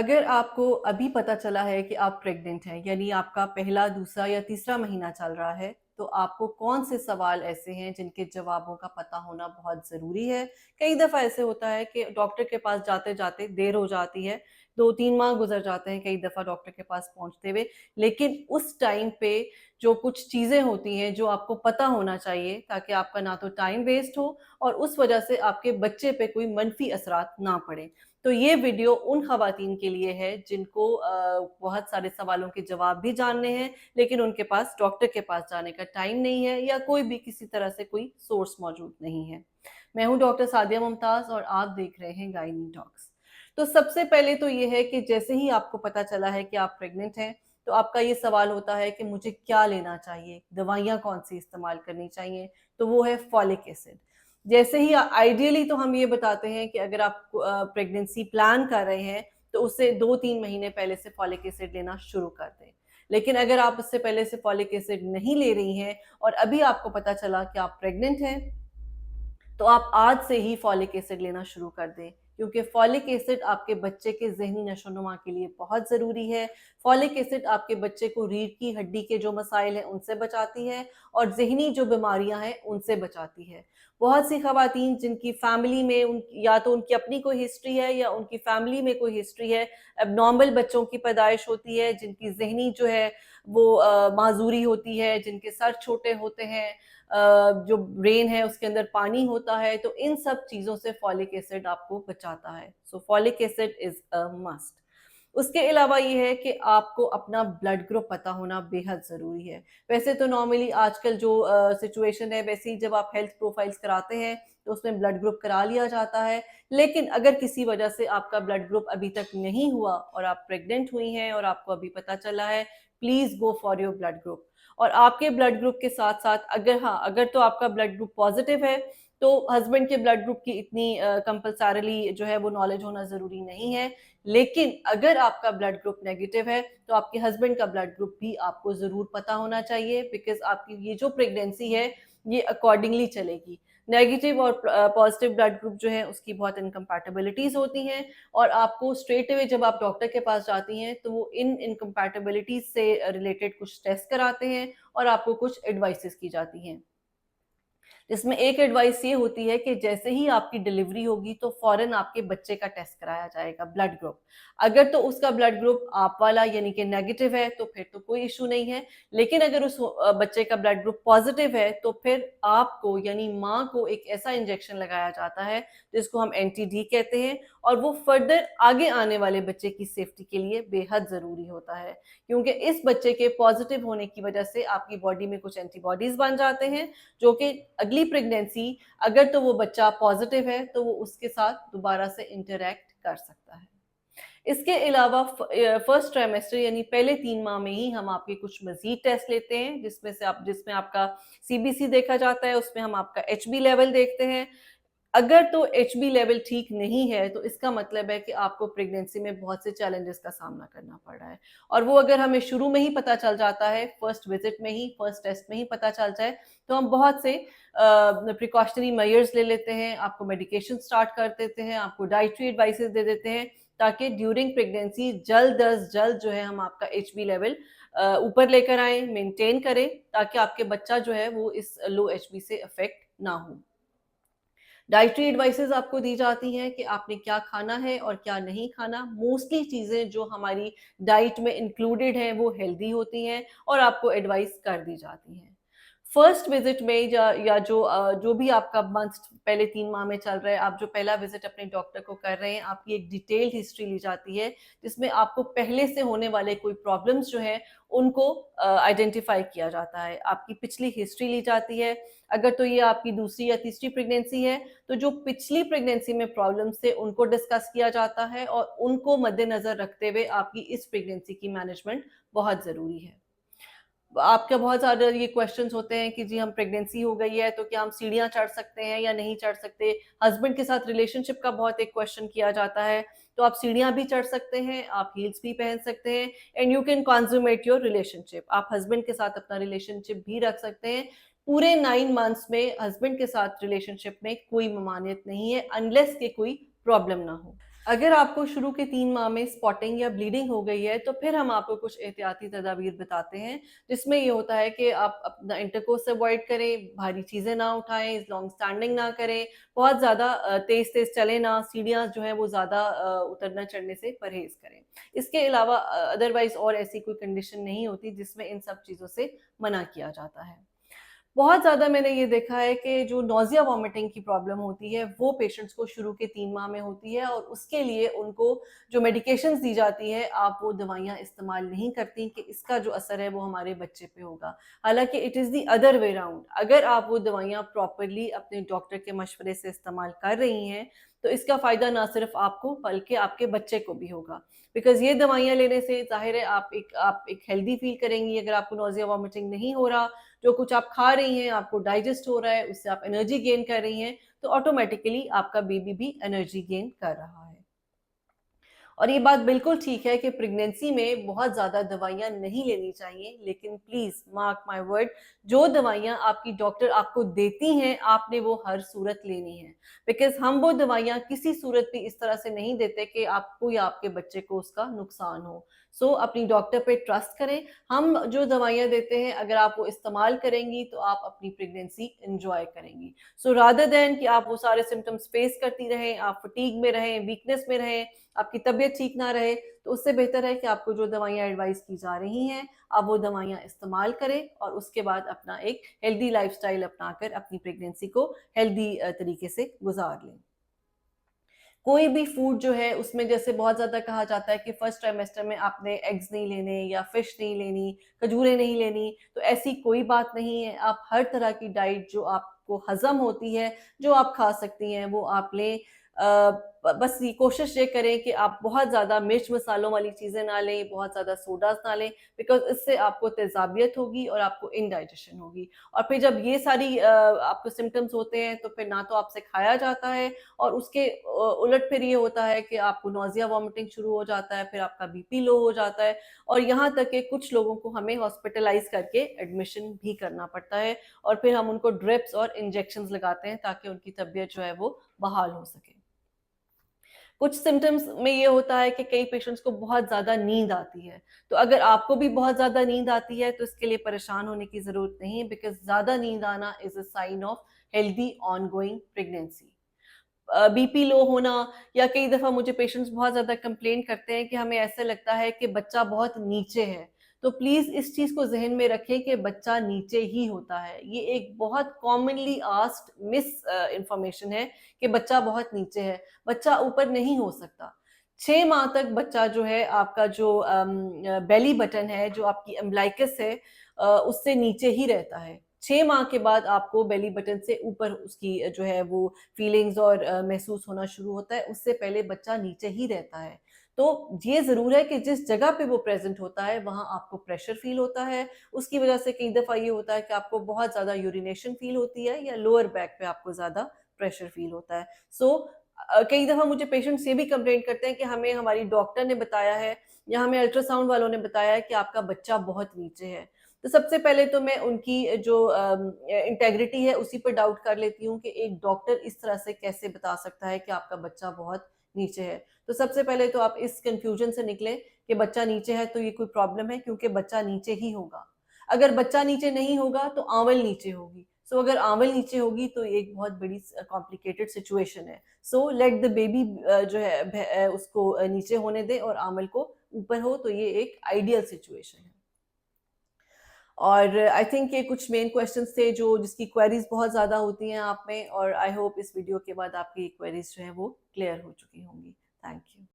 अगर आपको अभी पता चला है कि आप प्रेग्नेंट हैं, यानी आपका पहला, दूसरा या तीसरा महीना चल रहा है, तो आपको कौन से सवाल ऐसे हैं जिनके जवाबों का पता होना बहुत ज़रूरी है। कई दफ़ा ऐसे होता है कि डॉक्टर के पास जाते-जाते देर हो जाती है, 2-3 माह गुज़र जाते हैं कई दफ़ा डॉक्टर के पास पहुँचते हुए। लेकिन उस टाइम पे जो कुछ चीज़ें होती हैं, जो आपको पता होना चाहिए ताकि आपका ना तो टाइम वेस्ट हो और उस वजह से आपके बच्चे पे कोई मनफ़ी असरात ना पड़ें। तो ये वीडियो उन ख़वातीन के लिए है जिनको बहुत सारे सवालों के जवाब भी जानने हैं, लेकिन उनके पास डॉक्टर के पास जाने का टाइम नहीं है या कोई भी किसी तरह से कोई सोर्स मौजूद नहीं है। मैं हूँ डॉक्टर सादिया मुमताज़ और आप देख रहे हैं गायनी टॉक्स। तो सबसे पहले तो ये है कि जैसे ही आपको पता चला है कि आप प्रेग्नेंट हैं, तो आपका ये सवाल होता है कि मुझे क्या लेना चाहिए, दवाइयाँ कौन-सी इस्तेमाल करनी चाहिए, तो वो है फॉलिक एसिड। जैसे ही आइडियली तो हम ये बताते हैं कि अगर आप प्रेगनेंसी प्लान कर रहे हैं, तो उससे 2-3 महीने पहले से फॉलिक एसिड लेना शुरू कर दें। लेकिन अगर आप उससे पहले से फॉलिक एसिड नहीं ले रही हैं और अभी आपको पता चला कि आप प्रेग्नेंट हैं, तो आप आज से ही फॉलिक एसिड लेना शुरू कर दें, क्योंकि फॉलिक एसिड आपके बच्चे के ज़हनी नशो-नुमा के लिए बहुत ज़रूरी है। फॉलिक एसिड आपके बच्चे को रीढ़ की हड्डी के जो मसाइल हैं, उनसे बचाती है और ज़हनी जो बीमारियाँ हैं, उनसे बचाती है। बहुत सी ख़वातीन जिनकी फ़ैमिली में या तो उनकी अपनी कोई हिस्ट्री है या उनकी फ़ैमिली में कोई हिस्ट्री है, एबनॉर्मल बच्चों की पैदाइश होती है, जिनकी ज़हनी जो है वो माज़ूरी होती है, जिनके सर छोटे होते हैं, जो ब्रेन है उसके अंदर पानी होता है, तो इन सब चीज़ों से फॉलिक एसिड आपको बचाता है। So folic acid is a must. उसके अलावा ये है कि आपको अपना ब्लड ग्रुप पता होना बेहद ज़रूरी है। वैसे तो नॉर्मली आजकल जो सिचुएशन है, वैसे ही जब आप हेल्थ प्रोफाइल्स कराते हैं, तो उसमें ब्लड ग्रुप करा लिया जाता है। लेकिन अगर किसी वजह से आपका ब्लड ग्रुप अभी तक नहीं हुआ और आप प्रेग्नेंट हुई हैं और आपको अभी पता चला है, please go for your blood group. और आपके ब्लड ग्रुप के साथ-साथ अगर तो आपका ब्लड ग्रुप पॉज़िटिव है, तो हस्बैंड के ब्लड ग्रुप की इतनी कंपल्सरीली जो है वो नॉलेज होना ज़रूरी नहीं है। लेकिन अगर आपका ब्लड ग्रुप नेगेटिव है, तो आपके हस्बैंड का ब्लड ग्रुप भी आपको ज़रूर पता होना चाहिए, बिकॉज़ आपकी ये जो प्रेगनेंसी है, ये अकॉर्डिंगली चलेगी। नेगेटिव और पॉज़िटिव ब्लड ग्रुप जो है उसकी बहुत इनकम्पैटिबिलिटीज़ होती हैं और आपको स्ट्रेट अवे जब आप डॉक्टर के पास जाती हैं, तो वो इन इनकम्पैटिबिलिटीज़ से रिलेटेड कुछ टेस्ट कराते हैं और आपको कुछ एडवाइसेज़ की जाती हैं। जिसमें एक एडवाइस ये होती है कि जैसे ही आपकी डिलीवरी होगी तो फ़ौरन आपके बच्चे का टेस्ट कराया जाएगा, ब्लड ग्रुप। अगर तो उसका ब्लड ग्रुप आप वाला यानी कि नेगेटिव है, तो फिर तो कोई इश्यू नहीं है। लेकिन अगर उस बच्चे का ब्लड ग्रुप पॉज़िटिव है, तो फिर आपको यानी माँ को एक ऐसा इंजेक्शन लगाया जाता है, जिसको हम एंटी-डी कहते हैं और वो फर्दर आगे आने वाले बच्चे की सेफ्टी के लिए बेहद ज़रूरी होता है। क्योंकि इस बच्चे के पॉज़िटिव होने की वजह से आपकी बॉडी में कुछ एंटीबॉडीज़ बन जाते हैं, जो कि अगली प्रेगनेंसी अगर तो वो बच्चा पॉजिटिव है, तो वो उसके साथ दोबारा से इंटरैक्ट कर सकता है। इसके अलावा फर्स्ट ट्राइमेस्टर यानी पहले 3 माह में ही हम आपके कुछ मज़ीद टेस्ट लेते हैं, जिसमें आपका सीबीसी देखा जाता है, उसमें हम आपका एचबी लेवल देखते हैं। अगर तो एचबी लेवल ठीक नहीं है, तो इसका मतलब है कि आपको प्रेगनेंसी में बहुत से चैलेंजेस का सामना करना पड़ रहा है और वो अगर हमें शुरू में ही पता चल जाता है, फर्स्ट विज़िट में ही, फर्स्ट टेस्ट में ही पता चल जाए, तो हम बहुत से प्रिकॉशनरी मेजर्स ले लेते हैं, आपको मेडिकेशन स्टार्ट कर देते हैं, आपको डाइटरी एडवाइसेज़ दे देते हैं, ताकि ड्यूरिंग प्रेगनेंसी जल्द अज़ जल्द जो है हम आपका एचबी लेवल ऊपर लेकर आएँ, मेंटेन करें, ताकि आपके बच्चा जो है वो इस लो एचबी से अफ़ेक्ट ना हो। डाइटरी एडवाइसेज़ आपको दी जाती हैं कि आपने क्या खाना है और क्या नहीं खाना। मोस्टली चीज़ें जो हमारी डाइट में इंक्लूडेड हैं, वो हेल्दी होती हैं और आपको एडवाइस कर दी जाती हैं। फर्स्ट विज़िट में या जो भी आपका मंथ पहले 3 माह में चल रहा है, आप जो पहला विज़िट अपने डॉक्टर को कर रहे हैं, आपकी एक डिटेल्ड हिस्ट्री ली जाती है, जिसमें आपको पहले से होने वाले कोई प्रॉब्लम्स जो हैं, उनको आइडेंटिफ़ाई किया जाता है। आपकी पिछली हिस्ट्री ली जाती है, अगर तो ये आपकी दूसरी या तीसरी प्रेगनेंसी है, तो जो पिछली प्रेगनेंसी में प्रॉब्लम्स थे, उनको डिस्कस किया जाता है और उनको मद्देनज़र रखते हुए आपकी इस प्रेगनेंसी की मैनेजमेंट बहुत ज़रूरी है। आपके बहुत ज़्यादा ये क्वेश्चन्स होते हैं कि जी हम प्रेगनेंसी हो गई है, तो क्या हम सीढ़ियाँ चढ़ सकते हैं या नहीं चढ़ सकते? हस्बैंड के साथ रिलेशनशिप का बहुत एक क्वेश्चन किया जाता है, तो आप सीढ़ियाँ भी चढ़ सकते हैं, आप हील्स भी पहन सकते हैं and you can consummate your relationship. आप हस्बैंड के साथ अपना रिलेशनशिप भी रख सकते हैं। पूरे 9 मंथ्स में हस्बैंड के साथ रिलेशनशिप में कोई ममानियत नहीं है अनलेस कि कोई प्रॉब्लम ना हो। अगर आपको शुरू के 3 माह में स्पॉटिंग या ब्लीडिंग हो गई है, तो फिर हम आपको कुछ एहतियाती तदाबीर बताते हैं, जिसमें ये होता है कि आप अपना इंटरकोर्स अवॉइड करें, भारी चीज़ें ना उठाएँ, लॉन्ग स्टैंडिंग ना करें, बहुत ज़्यादा तेज़-तेज़ चलें ना, सीढ़ियाँ जो हैं वो ज़्यादा उतरना-चढ़ने से परहेज़ करें। इसके अलावा अदरवाइज़ और ऐसी कोई कंडीशन नहीं होती जिसमें इन सब चीज़ों से मना किया जाता है। बहुत ज़्यादा मैंने ये देखा है कि जो नॉज़िया वॉमिटिंग की प्रॉब्लम होती है, वो पेशेंट्स को शुरू के 3 माह में होती है और उसके लिए उनको जो मेडिकेशंस दी जाती है, आप वो दवाइयाँ इस्तेमाल नहीं करती कि इसका जो असर है वो हमारे बच्चे पे होगा। हालाँकि it is the other way round, अगर आप वो दवाइयाँ प्रॉपरली अपने डॉक्टर के मशवरे से इस्तेमाल कर रही हैं, तो इसका फ़ायदा ना सिर्फ़ आपको बल्कि आपके बच्चे को भी होगा। बिकॉज़ ये दवाइयाँ लेने से ज़ाहिर है आप एक हेल्दी फ़ील करेंगी अगर आपको नॉज़िया वॉमिटिंग नहीं हो रहा, जो कुछ आप खा रही हैं, आपको डाइजेस्ट हो रहा है, उससे आप एनर्जी गेन कर रही हैं, तो ऑटोमैटिकली आपका बेबी भी एनर्जी गेन कर रहा है। और ये बात बिल्कुल ठीक है कि प्रेगनेंसी में बहुत ज़्यादा दवाइयाँ नहीं लेनी चाहिए, लेकिन प्लीज़ मार्क माय वर्ड, जो दवाइयाँ आपकी डॉक्टर आपको देती हैं, आपने वो हर सूरत लेनी है। बिकॉज़ हम वो दवाइयाँ किसी सूरत भी इस तरह से नहीं देते कि आपको या आपके बच्चे को उसका नुकसान हो। सो अपनी डॉक्टर पे ट्रस्ट करें। हम जो दवाइयाँ देते हैं, अगर आप वो इस्तेमाल करेंगी, तो आप अपनी प्रेगनेंसी एन्जॉय करेंगी। सो रादर दैन कि आप वो सारे सिम्पटम्स फेस करती रहें, आप फटीग में रहें, वीकनेस में रहें, आपकी तबीयत ठीक ना रहे, तो उससे बेहतर है कि आपको जो दवाइयाँ एडवाइस की जा रही हैं, आप वो दवाइयाँ इस्तेमाल करें और उसके बाद अपना एक हेल्दी लाइफ़स्टाइल अपनाकर अपनी प्रेगनेंसी को हेल्दी तरीके से गुज़ार लें। कोई भी फूड जो है उसमें जैसे बहुत ज़्यादा कहा जाता है कि फर्स्ट ट्राइमेस्टर में आपने एग्स नहीं लेने या फिश नहीं लेनी, खजूरें नहीं लेनी, तो ऐसी कोई बात नहीं है। आप हर तरह की डाइट जो आपको हज़म होती है, जो आप खा सकती हैं वो आप लें। बस ये कोशिश ये करें कि आप बहुत ज़्यादा मिर्च मसालों वाली चीज़ें ना लें, बहुत ज़्यादा सोडाज़ ना लें, बिकॉज़ इससे आपको तेज़ाबियत होगी और आपको इंडाइजेशन होगी। और फिर जब ये सारी आपको सिम्पटम्स होते हैं, तो फिर ना तो आपसे खाया जाता है और उसके उलट फिर ये होता है कि आपको नॉज़िया वॉमिटिंग शुरू हो जाता है, फिर आपका बीपी लो हो जाता है और यहाँ तक कि कुछ लोगों को हमें हॉस्पिटलाइज़ करके एडमिशन भी करना पड़ता है और फिर हम उनको ड्रिप्स और इंजेक्शंस लगाते हैं ताकि उनकी तबीयत जो है वो बहाल हो सके। कुछ सिम्पटम्स में ये होता है कि कई पेशेंट्स को बहुत ज़्यादा नींद आती है। तो अगर आपको भी बहुत ज़्यादा नींद आती है, तो इसके लिए परेशान होने की ज़रूरत नहीं है बिकॉज़ ज़्यादा नींद आना is a sign of healthy ongoing pregnancy. BP low होना या कई दफ़ा मुझे पेशेंट्स बहुत ज़्यादा कंप्लेन करते हैं कि हमें ऐसा लगता है कि बच्चा बहुत नीचे है। तो प्लीज़ इस चीज़ को ज़हन में रखें कि बच्चा नीचे ही होता है। ये एक बहुत कॉमनली आस्क्ड इन्फॉर्मेशन है कि बच्चा बहुत नीचे है, बच्चा ऊपर नहीं हो सकता। 6 माह तक बच्चा जो है आपका जो बेली बटन है, जो आपकी अम्बिलिकस है उससे नीचे ही रहता है। 6 माह के बाद आपको बेली बटन से ऊपर उसकी जो है वो फीलिंग्स और महसूस होना शुरू होता है, उससे पहले बच्चा नीचे ही रहता है। तो ये ज़रूर है कि जिस जगह पे वो प्रेज़ेंट होता है, वहाँ आपको प्रेशर फ़ील होता है, उसकी वज़ह से कई दफ़ा ये होता है कि आपको बहुत ज़्यादा यूरिनेशन फ़ील होती है या लोअर बैक पे आपको ज़्यादा प्रेशर फ़ील होता है। सो कई दफ़ा मुझे पेशेंट्स ये भी कंप्लेंट करते हैं कि हमें हमारी डॉक्टर ने बताया है या हमें अल्ट्रासाउंड वालों ने बताया है कि आपका बच्चा बहुत नीचे है। तो सबसे पहले तो मैं उनकी जो इंटेग्रिटी है उसी पर डाउट कर लेती हूँ कि एक डॉक्टर इस तरह से कैसे बता सकता है कि आपका बच्चा बहुत नीचे है। तो सबसे पहले तो आप इस कन्फ्यूजन से निकलें कि बच्चा नीचे है तो ये कोई प्रॉब्लम है क्योंकि बच्चा नीचे ही होगा। अगर बच्चा नीचे नहीं होगा तो आंवल नीचे होगी। सो अगर आंवल नीचे होगी तो ये एक बहुत बड़ी कॉम्प्लिकेटेड सिचुएशन है। सो लेट द बेबी जो है उसको नीचे होने दें और आंवल को ऊपर हो तो ये एक आइडियल सिचुएशन है। और आई थिंक ये कुछ मेन क्वेश्चंस थे जो जिसकी क्वेरीज बहुत ज़्यादा होती हैं आप में और आई होप इस वीडियो के बाद आपकी क्वेरीज जो है वो क्लियर हो चुकी होंगी। Thank you.